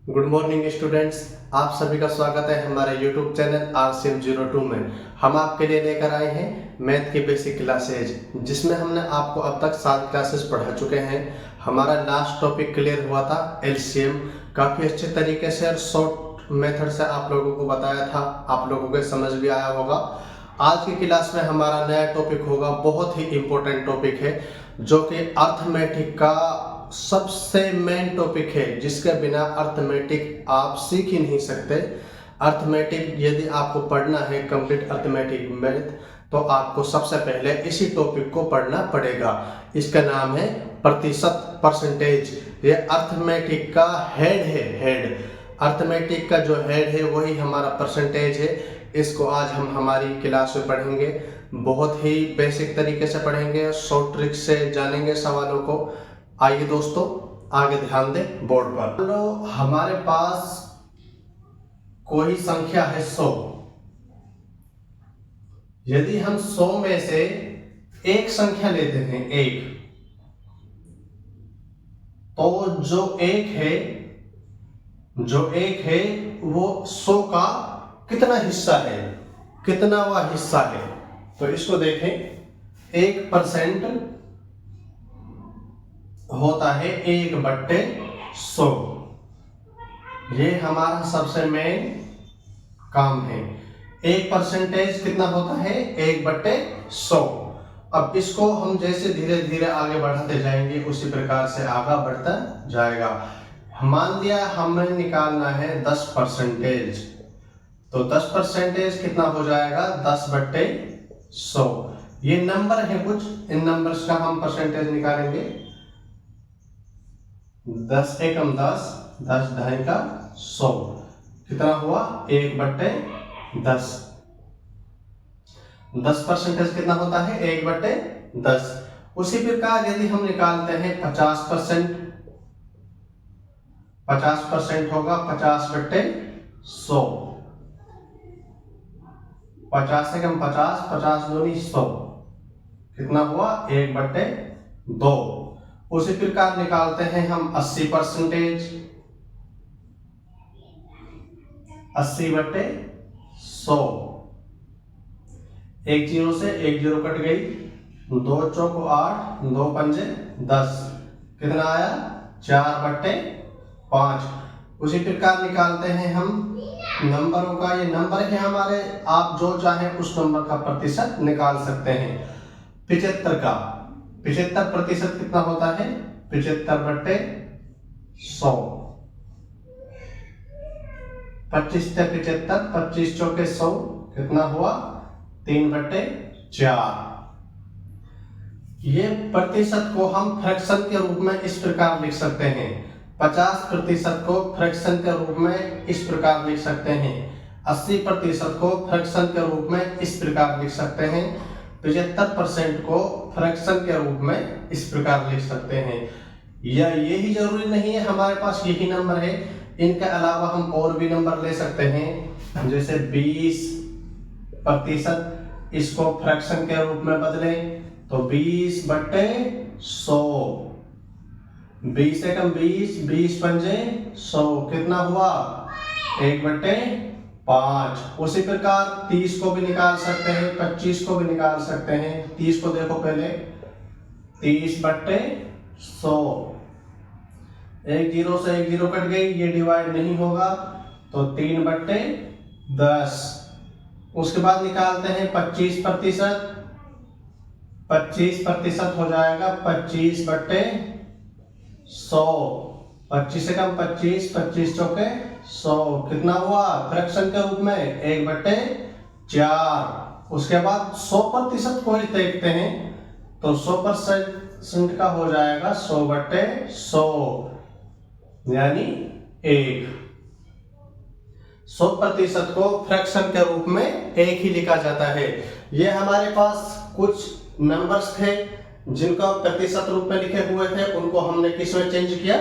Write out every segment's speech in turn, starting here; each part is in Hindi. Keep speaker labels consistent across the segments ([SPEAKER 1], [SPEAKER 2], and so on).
[SPEAKER 1] गुड मॉर्निंग स्टूडेंट्स, आप सभी का स्वागत है हमारे यूट्यूब चैनल RCM02 में। हम आपके लिए लेकर आए हैं मैथ की बेसिक क्लासेज, जिसमें हमने आपको अब तक 7 क्लासेस पढ़ा चुके हैं। हमारा लास्ट टॉपिक क्लियर हुआ था LCM। काफ़ी अच्छे तरीके से और शॉर्ट मेथड से आप लोगों को बताया था, आप लोगों को समझ भी आया होगा। आज की क्लास में हमारा नया टॉपिक होगा, बहुत ही इम्पोर्टेंट टॉपिक है, जो कि अर्थमेटिक का सबसे मेन टॉपिक है, जिसके बिना अर्थमेटिक आप सीख ही नहीं सकते। अर्थमेटिक यदि आपको पढ़ना है, कंप्लीट अर्थमेटिक मैथ, तो आपको सबसे पहले इसी टॉपिक को पढ़ना पड़ेगा। इसका नाम है प्रतिशत, परसेंटेज। ये अर्थमेटिक का हेड है, हेड। अर्थमेटिक का जो हेड है वही हमारा परसेंटेज है। इसको आज हम हमारी क्लास में पढ़ेंगे, बहुत ही बेसिक तरीके से पढ़ेंगे, शॉर्ट ट्रिक से जानेंगे सवालों को। आइए दोस्तों, आगे ध्यान दें बोर्ड पर। लो, हमारे पास कोई संख्या है 100। यदि हम 100 में से एक संख्या लेते हैं, एक, तो जो एक है वो 100 का कितना हिस्सा है, कितना वह हिस्सा है। तो इसको देखें, 1% होता है 1/100। ये हमारा सबसे मेन काम है। 1% कितना होता है, 1/100। अब इसको हम जैसे धीरे धीरे आगे बढ़ाते जाएंगे, उसी प्रकार से आगे बढ़ता जाएगा। मान लिया हमें निकालना है 10%, तो 10% कितना हो जाएगा, 10/100। ये नंबर है कुछ, इन नंबर्स का हम परसेंटेज निकालेंगे। 10 एकम 10, 10 ढाई का 100, कितना हुआ, 1/10। 10% कितना होता है, 1/10। उसी प्रकार यदि हम निकालते हैं 50%, 50% होगा 50/100। 50 एकम 50, 50 दूनी 100, कितना हुआ, 1/2। उसी प्रकार निकालते हैं हम 80%, 80/100। एक जीरो से एक जीरो कट गई, 2 चौको 8, 2 पंजे 10, कितना आया, 4/5। उसी प्रकार निकालते हैं हम नंबरों का, ये नंबर है हमारे, आप जो चाहे उस नंबर का प्रतिशत निकाल सकते हैं। 75 का 75% कितना होता है, 75/100। 25 से 75, 25 चौके 100, कितना हुआ, 3/4। ये प्रतिशत को हम फ्रैक्शन के रूप में इस प्रकार लिख सकते हैं। 50% को फ्रैक्शन के रूप में इस प्रकार लिख सकते हैं। 80% को फ्रैक्शन के रूप में इस प्रकार लिख सकते हैं। 75% को फ्रैक्शन के रूप में इस प्रकार लिख सकते हैं। या यही जरूरी नहीं है हमारे पास यही नंबर है, इनके अलावा हम और भी नंबर ले सकते हैं। जैसे 20%, इसको फ्रैक्शन के रूप में बदलें तो 20/100। 20 एकम 20, 20 पंजे 100, कितना हुआ, 1/5। उसी प्रकार 30 को भी निकाल सकते हैं, 25 को भी निकाल सकते हैं। 30 को देखो पहले, 30/100। एक जीरो से एक जीरो कट गई, ये डिवाइड नहीं होगा, तो 3/10। उसके बाद निकालते हैं 25%, 25% हो जाएगा 25/100। 25 से कम 25, 25 चौके 100, कितना हुआ, फ्रैक्शन के रूप में 1/4। उसके बाद 100% को ही देखते हैं, तो 100% का हो जाएगा 100/100, यानी 1। 100% को फ्रैक्शन के रूप में एक ही लिखा जाता है। ये हमारे पास कुछ नंबर्स थे जिनको प्रतिशत रूप में लिखे हुए थे, उनको हमने किस में चेंज किया,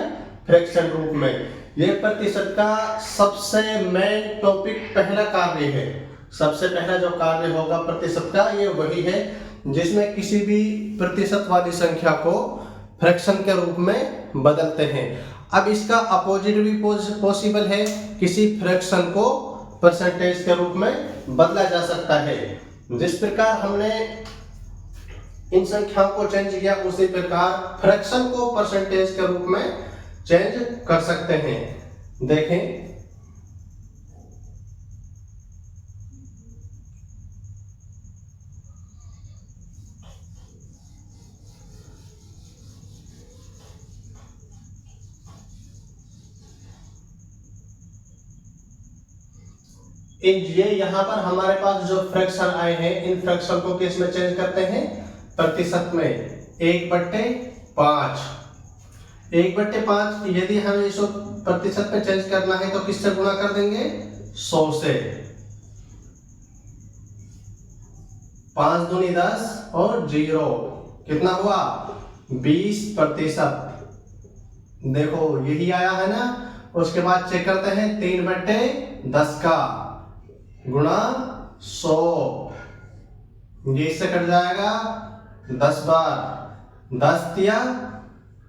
[SPEAKER 1] फ्रैक्शन रूप में। ये प्रतिशत का सबसे मेन टॉपिक, पहला कार्य है। सबसे पहला जो कार्य होगा प्रतिशत का, ये वही है जिसमें किसी भी प्रतिशत वाली संख्या को फ्रैक्शन के रूप में बदलते हैं। अब इसका अपोजिट भी पॉसिबल है, किसी फ्रैक्शन को परसेंटेज के रूप में बदला जा सकता है। जिस प्रकार हमने इन संख्याओं को चेंज किया उसी प्रकार फ्रैक्शन को परसेंटेज के रूप में चेंज कर सकते हैं। देखें, ये यहाँ पर हमारे पास जो फ्रैक्शन आए हैं, इन फ्रैक्शन को किस में चेंज करते हैं? प्रतिशत में। 1/5। 1/5 यदि हमें इसको प्रतिशत में चेंज करना है तो किससे गुणा कर देंगे? 100 से। 5 दूनी 10 और 0 कितना हुआ? 20%। देखो यही आया है ना। उसके बाद चेक करते हैं 3/10 का गुणा 100, ये इससे कट जाएगा 10 बार। 10 दिया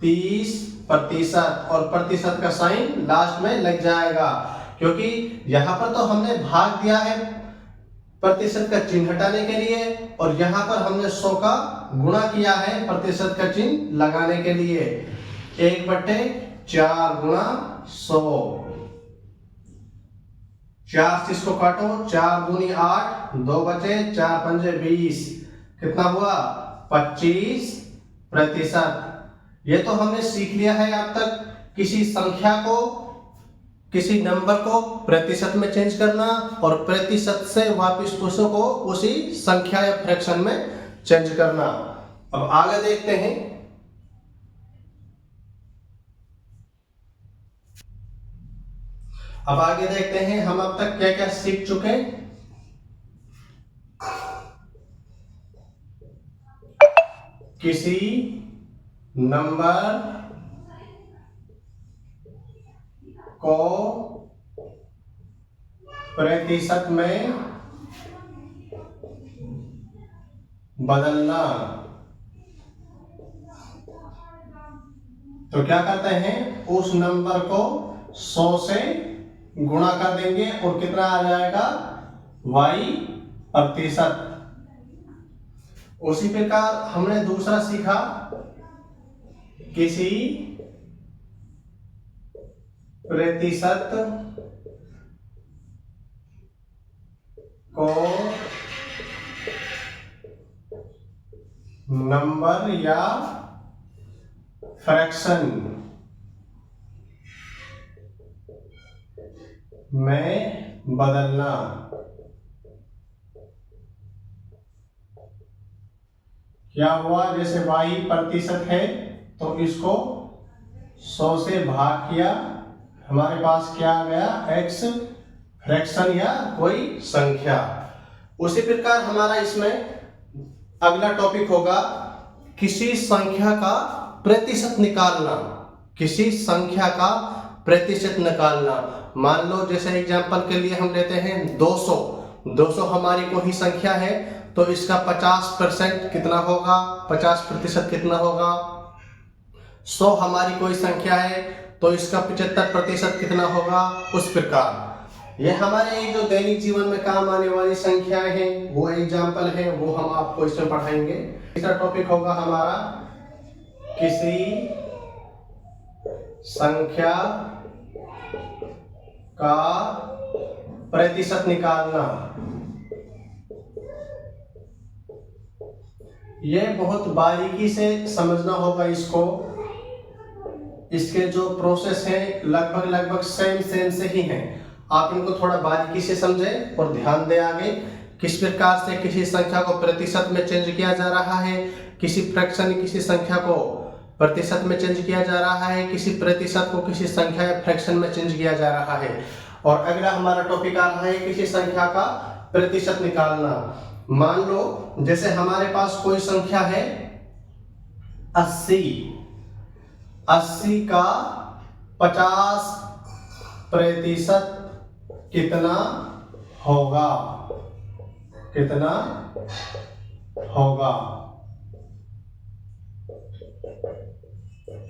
[SPEAKER 1] 30% और प्रतिशत का साइन लास्ट में लग जाएगा, क्योंकि यहां पर तो हमने भाग दिया है प्रतिशत का चिन्ह हटाने के लिए, और यहां पर हमने 100 का गुणा किया है प्रतिशत का चिन्ह लगाने के लिए। 1/4 गुणा 100। 4 से इसको काटो, 4 दूनी 8, 2 बचे, 4 पंजे 20, कितना हुआ? 25%। ये तो हमने सीख लिया है अब तक किसी संख्या को, किसी नंबर को प्रतिशत में चेंज करना और प्रतिशत से वापस उसको उसी संख्या या फ्रैक्शन में चेंज करना। अब आगे देखते हैं। अब आगे देखते हैं हम अब तक क्या क्या सीख चुके हैं। किसी नंबर को प्रतिशत में बदलना। तो क्या करते हैं? उस नंबर को 100 से गुणा कर देंगे और कितना आ जाएगा? y%। उसी प्रकार हमने दूसरा सीखा, किसी प्रतिशत को नंबर या फ्रैक्शन में बदलना। क्या हुआ? जैसे y% है तो इसको 100 से भाग किया, हमारे पास क्या आ गया? x फ्रैक्शन या कोई संख्या। उसी प्रकार हमारा इसमें अगला टॉपिक होगा किसी संख्या का प्रतिशत निकालना। किसी संख्या का प्रतिशत निकालना। मान लो जैसे एग्जांपल के लिए हम लेते हैं 200। 200 हमारी कोई संख्या है तो इसका 50% कितना होगा? 50% कितना होगा? 100 हमारी कोई संख्या है तो इसका 75% कितना होगा? उस प्रकार ये हमारे जो दैनिक जीवन में काम आने वाली संख्याएं हैं, वो एग्जाम्पल है, वो हम आपको इसमें पढ़ाएंगे। तीसरा टॉपिक होगा हमारा किसी संख्या का प्रतिशत निकालना। ये बहुत बारीकी से समझना होगा इसको। इसके जो प्रोसेस हैं लगभग सेम से ही हैं। आप इनको थोड़ा बारीकी से समझें और ध्यान दें आगे किस प्रकार से किसी संख्या को प्रतिशत में चेंज किया जा रहा है, किसी फ्रैक्शन किसी संख्या को प्रतिशत में चेंज किया जा रहा है, किसी प्रतिशत को किसी संख्या या फ्रैक्शन में चेंज किया जा रहा है। और अगला हमारा टॉपिक आ रहा है किसी संख्या का प्रतिशत निकालना। मान लो जैसे हमारे पास कोई संख्या है 80। 80 का 50% कितना होगा? कितना होगा?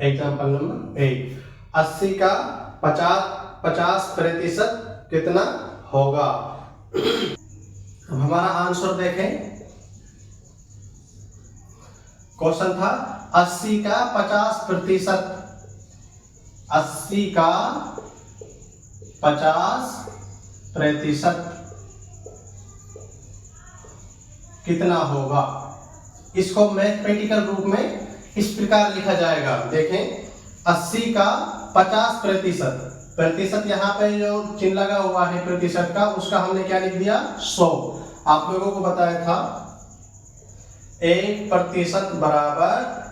[SPEAKER 1] Example number 1। 80 का 50% कितना होगा। अब हमारा आंसर देखें, क्वेश्चन था 80 का 50%, 80 का 50% कितना होगा। इसको मैथमेटिकल रूप में इस प्रकार लिखा जाएगा, देखें 80 का 50%, प्रतिशत यहाँ पे जो चिन्ह लगा हुआ है प्रतिशत का, उसका हमने क्या लिख दिया 100। आप लोगों को बताया था 1% बराबर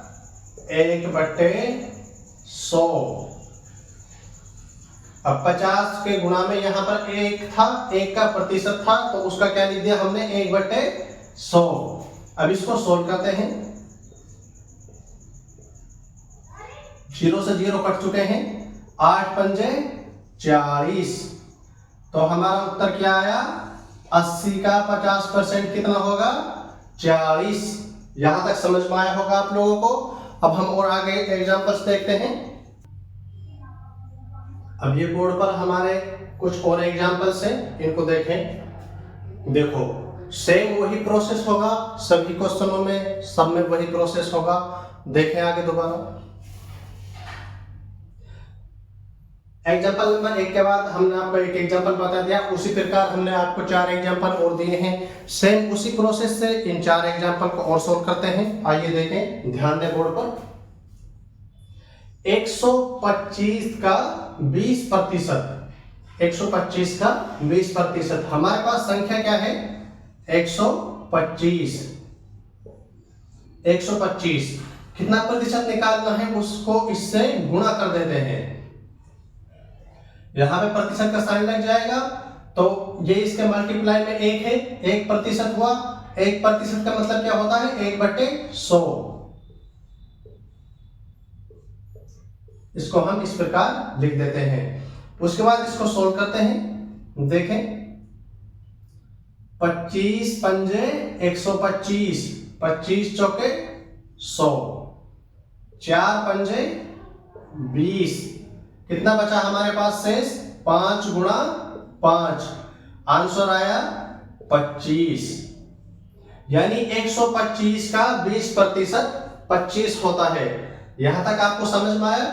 [SPEAKER 1] 1/100। अब 50 के गुणा में यहाँ पर 1 था, 1 का प्रतिशत था, तो उसका क्या लिख दिया हमने 1/100। अब इसको सोल्व करते हैं, 0 से 0 कट चुके हैं, 8 पंजे 40, तो हमारा उत्तर क्या आया 80 का 50% कितना होगा 40। यहां तक समझ में आया होगा आप लोगों को। अब हम और आगे एग्जांपल्स देखते हैं। अब ये बोर्ड पर हमारे कुछ और एग्जांपल्स हैं, इनको देखें। देखो सेम वही प्रोसेस होगा, सभी क्वेश्चनों में सब में वही प्रोसेस होगा। देखें आगे दोबारा, एग्जाम्पल नंबर 1 के बाद हमने आपको एक एग्जाम्पल बता दिया, उसी प्रकार हमने आपको 4 एग्जाम्पल और दिए हैं। सेम उसी प्रोसेस से इन 4 एग्जाम्पल को और सोल्व करते हैं। आइए देखें, ध्यान दें बोर्ड पर। 125 का 20%, 125 का 20%, हमारे पास संख्या क्या है 125। 125 कितना प्रतिशत निकालना है, उसको इससे गुणा कर देते हैं। यहां पे प्रतिशत का साइन लग जाएगा, तो ये इसके मल्टीप्लाई में 1 है, 1% हुआ। 1% का मतलब क्या होता है 1/100। इसको हम इस प्रकार लिख देते हैं। उसके बाद इसको सोल्व करते हैं। देखें 25 पंजे 125, 25 चौके 100, 4 पंजे 20, कितना बचा हमारे पास शेष 5 गुणा 5, आंसर आया 25। यानी 125 का 20% 25 होता है। यहां तक आपको समझ में आया।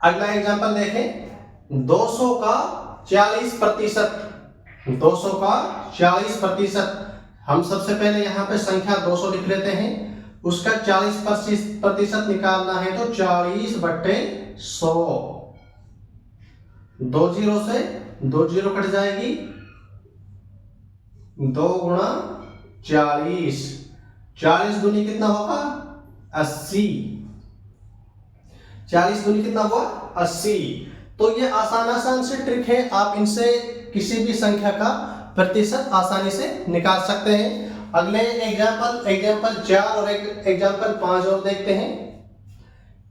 [SPEAKER 1] अगला एग्जांपल देखें, 200 का 40%, 200 का 40%। हम सबसे पहले यहां पे संख्या 200 लिख लेते हैं, उसका 40% निकालना है तो 40/100। 2 जीरो से 2 जीरो कट जाएगी, 2 गुणा 40, 40 दूनी कितना होगा 80, 40 दूनी कितना हुआ 80। तो ये आसान से ट्रिक है, आप इनसे किसी भी संख्या का प्रतिशत आसानी से निकाल सकते हैं। अगले एग्जाम्पल 4 और एग्जाम्पल 5 और देखते हैं।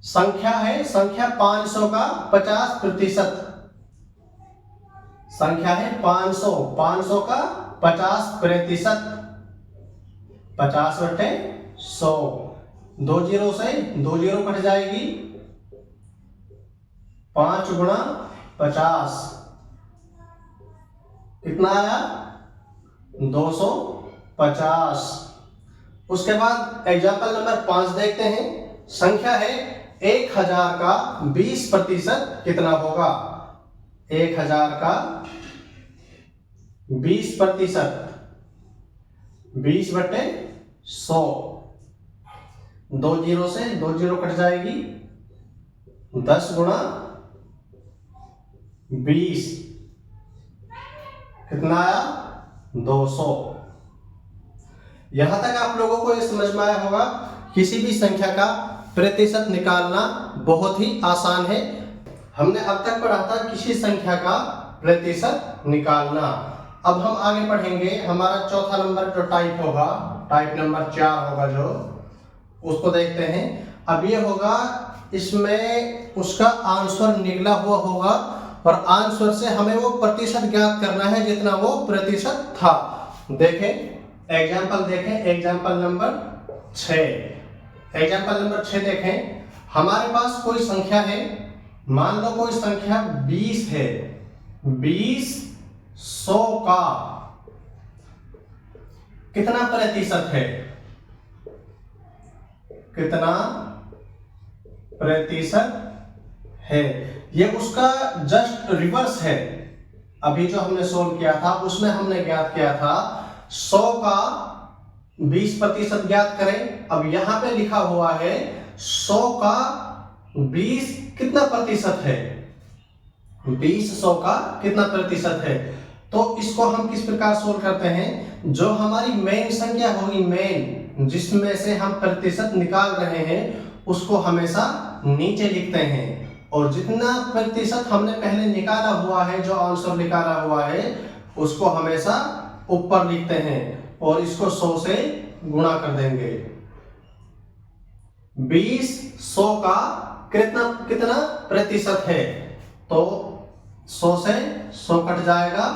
[SPEAKER 1] संख्या 500 का 50%, संख्या है 500 का 50%, 50/100। 2 जीरो से 2 जीरो कट जाएगी, 5 गुणा 50, कितना आया 250। उसके बाद एग्जाम्पल नंबर 5 देखते हैं। संख्या है 1000 का 20% कितना होगा। 1000 का 20%, 20/100। 2 जीरो से 2 जीरो कट जाएगी, 10 गुणा 20, कितना आया 200। यहां तक आप लोगों को यह समझ में आया होगा, किसी भी संख्या का प्रतिशत निकालना बहुत ही आसान है। हमने अब तक पढ़ा था किसी संख्या का प्रतिशत निकालना। अब हम आगे पढ़ेंगे, हमारा चौथा नंबर जो टाइप होगा, टाइप नंबर 4 होगा जो, उसको देखते हैं। अब ये होगा, इसमें उसका आंसर निकला हुआ होगा और आंसर से हमें वो प्रतिशत ज्ञात करना है जितना वो प्रतिशत था। देखें एग्जाम्पल नंबर 6। एग्जाम्पल नंबर 6 देखें, हमारे पास कोई संख्या है, मान लो कोई संख्या 20 है, 20 100 का कितना प्रतिशत है, कितना प्रतिशत है, ये उसका जस्ट रिवर्स है। अभी जो हमने सोल्व किया था उसमें हमने ज्ञात किया था 100 का 20% ज्ञात करें। अब यहां पे लिखा हुआ है 100 का 20 कितना प्रतिशत है, 20 100 का कितना प्रतिशत है। तो इसको हम किस प्रकार सोल्व करते हैं, जो हमारी मेन संख्या होगी, मेन जिसमें से हम प्रतिशत निकाल रहे हैं उसको हमेशा नीचे लिखते हैं, और जितना प्रतिशत हमने पहले निकाला हुआ है, जो आंसर निकाला हुआ है, उसको हमेशा ऊपर लिखते हैं और इसको 100 से गुणा कर देंगे। 20 100 का कितना कितना प्रतिशत है, तो 100 से 100 कट जाएगा,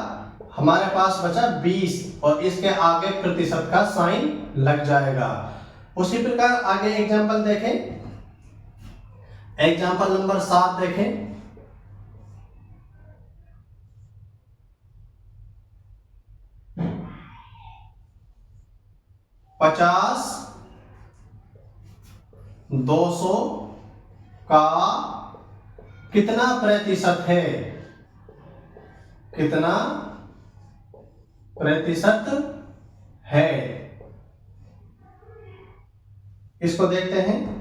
[SPEAKER 1] हमारे पास बचा 20 और इसके आगे प्रतिशत का साइन लग जाएगा। उसी प्रकार आगे एग्जांपल देखें, एग्जांपल नंबर 7 देखें। पचास 200 का कितना प्रतिशत है, कितना प्रतिशत है, इसको देखते हैं।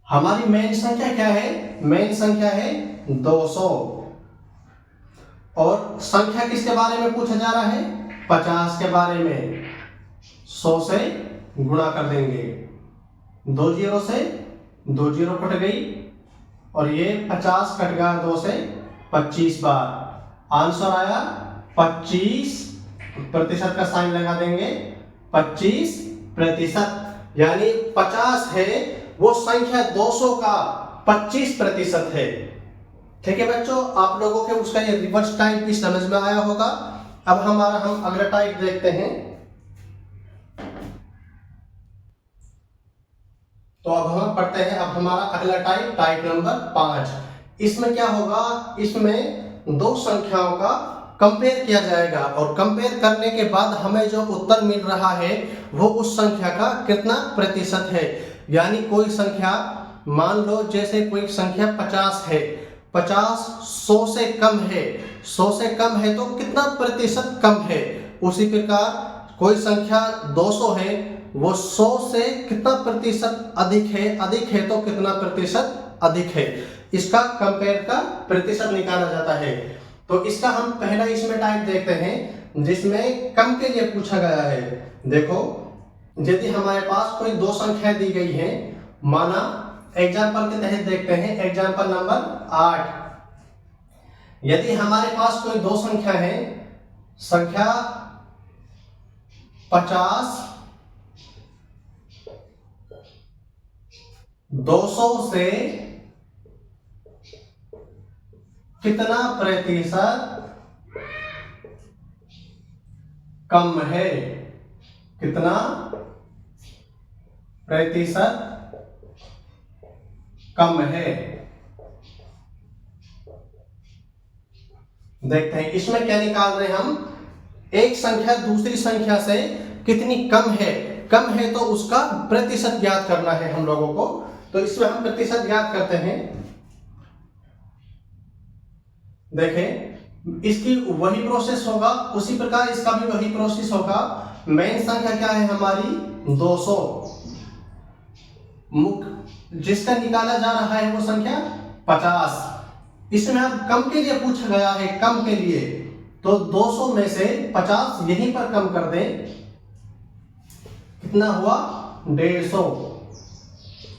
[SPEAKER 1] हमारी मेन संख्या क्या है, मेन संख्या है 200, और संख्या किसके बारे में पूछा जा रहा है, 50 के बारे में। 100 से गुणा कर देंगे, 2 जीरो से 2 जीरो कट गई, और ये 50 कट गया 2 से 25 बार, आंसर आया 25% का साइन लगा देंगे, 25%, यानी 50 है वो संख्या 200 का 25% है। ठीक है बच्चों, आप लोगों के उसका ये रिवर्स टाइप भी समझ में आया होगा। अब हम अगला टाइप देखते हैं। तो अब हम पढ़ते हैं, अब हमारा अगला टाइप नंबर 5। इसमें क्या होगा, इसमें दो संख्याओं का कंपेयर किया जाएगा, और कंपेयर करने के बाद हमें जो उत्तर मिल रहा है वो उस संख्या का कितना प्रतिशत है। यानी कोई संख्या, मान लो जैसे कोई संख्या 50 है, 50 100 से कम है, 100 से कम है तो कितना प्रतिशत कम है। उसी प्रकार कोई संख्या 200 है, वो 100 से कितना प्रतिशत अधिक है तो कितना प्रतिशत अधिक है, इसका कंपेयर का प्रतिशत निकाला जाता है। तो इसका हम पहला इसमें टाइप देखते हैं जिसमें कम के लिए पूछा गया है। देखो, यदि हमारे पास कोई दो संख्याएं दी गई हैं, माना एग्जाम्पल के तहत देखते हैं, एग्जाम्पल नंबर 8। यदि हमारे पास कोई दो संख्या है, संख्या 50 200 से कितना प्रतिशत कम है, कितना प्रतिशत कम है। देखते हैं इसमें क्या निकाल रहे हैं हम, एक संख्या दूसरी संख्या से कितनी कम है तो उसका प्रतिशत ज्ञात करना है हम लोगों को। तो इसमें हम प्रतिशत ज्ञात करते हैं। देखें, इसकी वही प्रोसेस होगा, उसी प्रकार इसका भी वही प्रोसेस होगा। मेन संख्या क्या है हमारी 200, जिसका निकाला जा रहा है वो संख्या 50। इसमें अब कम के लिए पूछा गया है, कम के लिए, तो 200 में से 50 यहीं पर कम कर दें, कितना हुआ 150।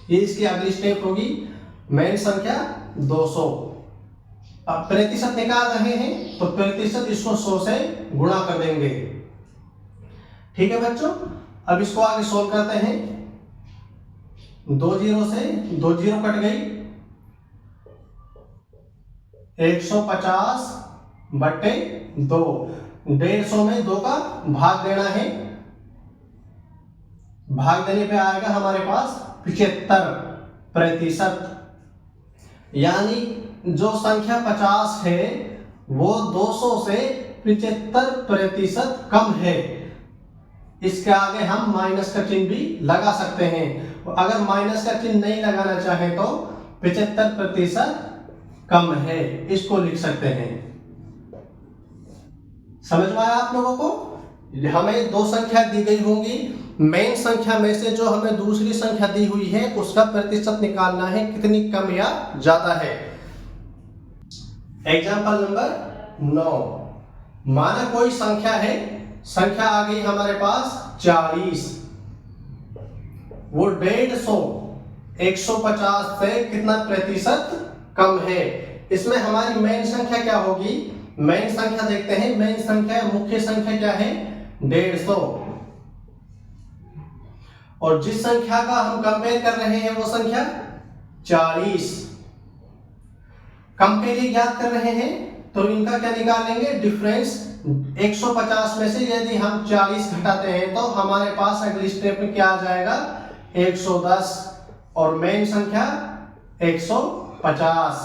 [SPEAKER 1] ये इसकी अगली स्टेप होगी, मेन संख्या 200। अब प्रतिशत निकाल रहे हैं तो प्रतिशत इसको 100 से गुणा कर देंगे। ठीक है बच्चों, अब इसको आगे सोल्व करते हैं। 2 जीरो से 2 जीरो कट गई, 150 बटे 2, 150 में 2 का भाग देना है, भाग देने पे आएगा हमारे पास 75%। यानी जो संख्या 50 है वो 200 से 75% कम है। इसके आगे हम माइनस का चिन्ह भी लगा सकते हैं। अगर माइनस का चिन्ह नहीं लगाना चाहे तो 75% कम है, इसको लिख सकते हैं। समझ में आया आप लोगों को? हमें दो संख्या दी गई होंगी, मेन संख्या में से जो हमें दूसरी संख्या दी हुई है उसका प्रतिशत निकालना है, कितनी कम या ज्यादा है। एग्जाम्पल नंबर 9, माना कोई संख्या है, संख्या आ गई हमारे पास 40, वो 150 150 से कितना प्रतिशत कम है। इसमें हमारी मेन संख्या क्या होगी? मेन संख्या देखते हैं, मेन संख्या मुख्य संख्या क्या है? 150। और जिस संख्या का हम कंपेयर कर रहे हैं वो संख्या 40। कंपेयर ज्ञात कर रहे हैं तो इनका क्या निकालेंगे? डिफरेंस। 150 में से यदि हम 40 घटाते हैं तो हमारे पास अगली स्टेप में क्या आ जाएगा? 110। और मेन संख्या 150।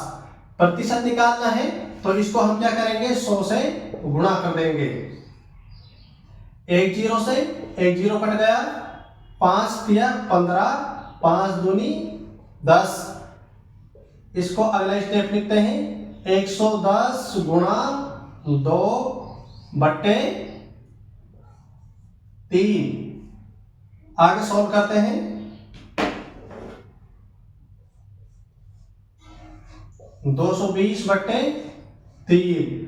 [SPEAKER 1] प्रतिशत निकालना है तो इसको हम क्या करेंगे? 100 से गुणा कर देंगे। 1 0 से 1 0 कट गया, 5 तिया 15, 5 दूनी 10। इसको अगला स्टेप लिखते हैं, 110 गुणा 2/3। आगे सॉल्व करते हैं। 220/3।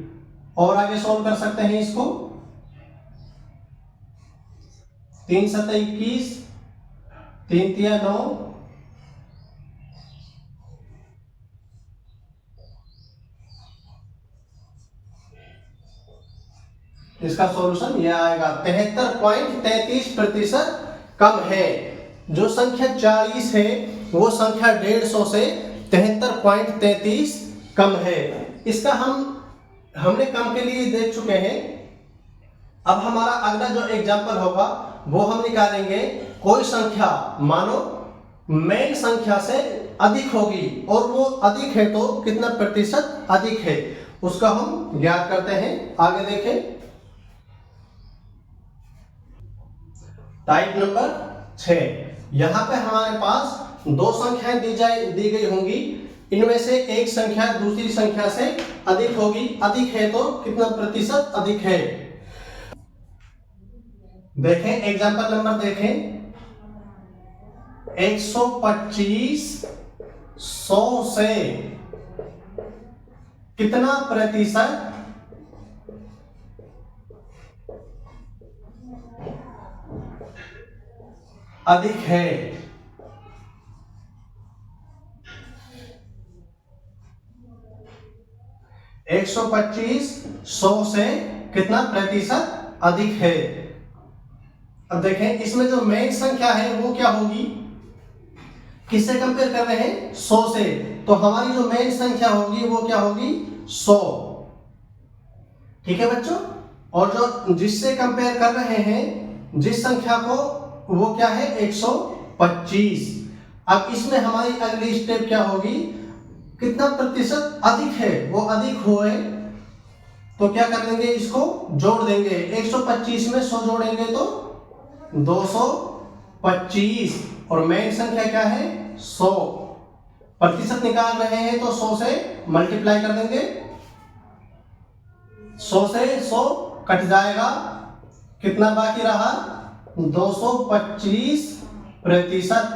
[SPEAKER 1] और आगे सॉल्व कर सकते हैं इसको। 3 7 21, 3 तिया 9, इसका सॉल्यूशन यह आएगा 73.33% कम है। जो संख्या 40 है वो संख्या 150 से 73.33 कम है। इसका हमने कम के लिए देख चुके हैं। अब हमारा अगला जो एग्जांपल होगा वो हम निकालेंगे। कोई संख्या मानो मेन संख्या से अधिक होगी और वो अधिक है तो कितना प्रतिशत अधिक है उसका हम ज्ञात करते हैं। आगे देखें। टाइप नंबर 6, यहां पे हमारे पास दो संख्याएं दी गई होंगी। इनमें से एक संख्या दूसरी संख्या से अधिक होगी। अधिक है तो कितना प्रतिशत अधिक है? देखें एग्जांपल नंबर देखें। 125 100 से कितना प्रतिशत अधिक है? 125 100 से कितना प्रतिशत अधिक है? अब देखें इसमें जो मेन संख्या है वो क्या होगी? किससे कंपेयर कर रहे हैं? 100 से। तो हमारी जो मेन संख्या होगी वो क्या होगी? 100। ठीक है बच्चों। और जो जिससे कंपेयर कर रहे हैं जिस संख्या को वो क्या है? 125। अब इसमें हमारी अगली स्टेप क्या होगी? कितना प्रतिशत अधिक है? वो अधिक हुए तो क्या कर देंगे? इसको जोड़ देंगे। 125 में 100 जोड़ेंगे तो 225। और मेन संख्या क्या है? 100। प्रतिशत निकाल रहे हैं तो 100 से मल्टीप्लाई कर देंगे। 100 से 100 कट जाएगा, कितना बाकी रहा? 225%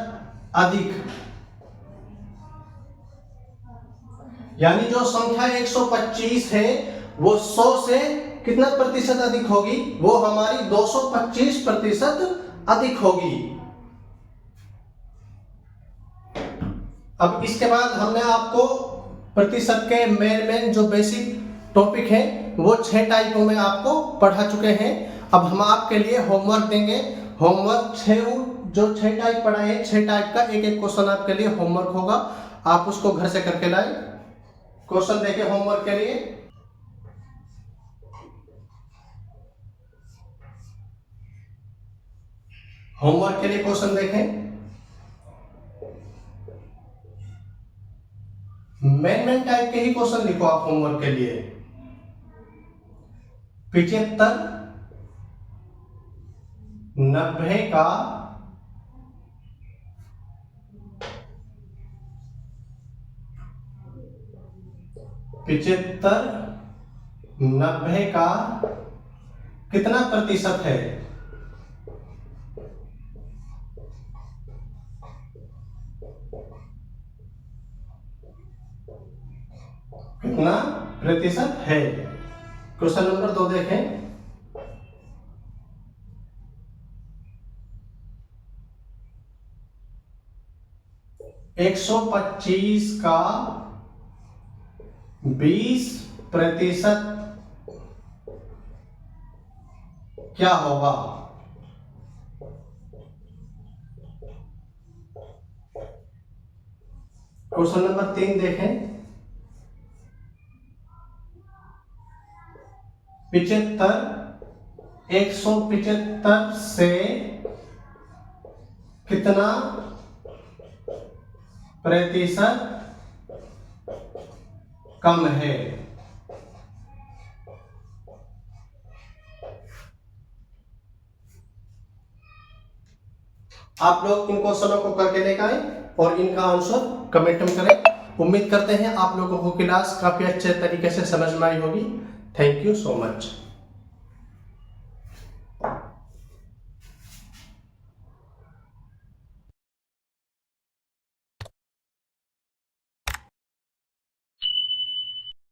[SPEAKER 1] अधिक। यानी जो संख्या 125 है वो 100 से कितना प्रतिशत अधिक होगी? वो हमारी 225% अधिक होगी। अब इसके बाद हमने आपको प्रतिशत के मेन जो बेसिक टॉपिक है वो 6 टाइपों में आपको पढ़ा चुके हैं। अब हम आपके लिए होमवर्क देंगे। होमवर्क 6 टाइप पढ़ाए हैं, 6 टाइप का एक क्वेश्चन आपके लिए होमवर्क होगा। आप उसको घर से करके लाए। क्वेश्चन देखिए होमवर्क के लिए। होमवर्क के लिए क्वेश्चन देखें। मेन टाइप के ही क्वेश्चन लिखो आप होमवर्क के लिए। 75 90 का 75 90 का कितना प्रतिशत है? कितना प्रतिशत है? क्वेश्चन नंबर 2 देखें। एक 125 का 20% क्या होगा? क्वेश्चन नंबर 3 देखें। 75 175 से कितना प्रतिशत कम है? आप लोग इन क्वेश्चनों को करके लेकर आए और इनका आंसर कमेंट में करें। उम्मीद करते हैं आप लोगों को क्लास काफी अच्छे तरीके से समझ में आई होगी। Thank you so much.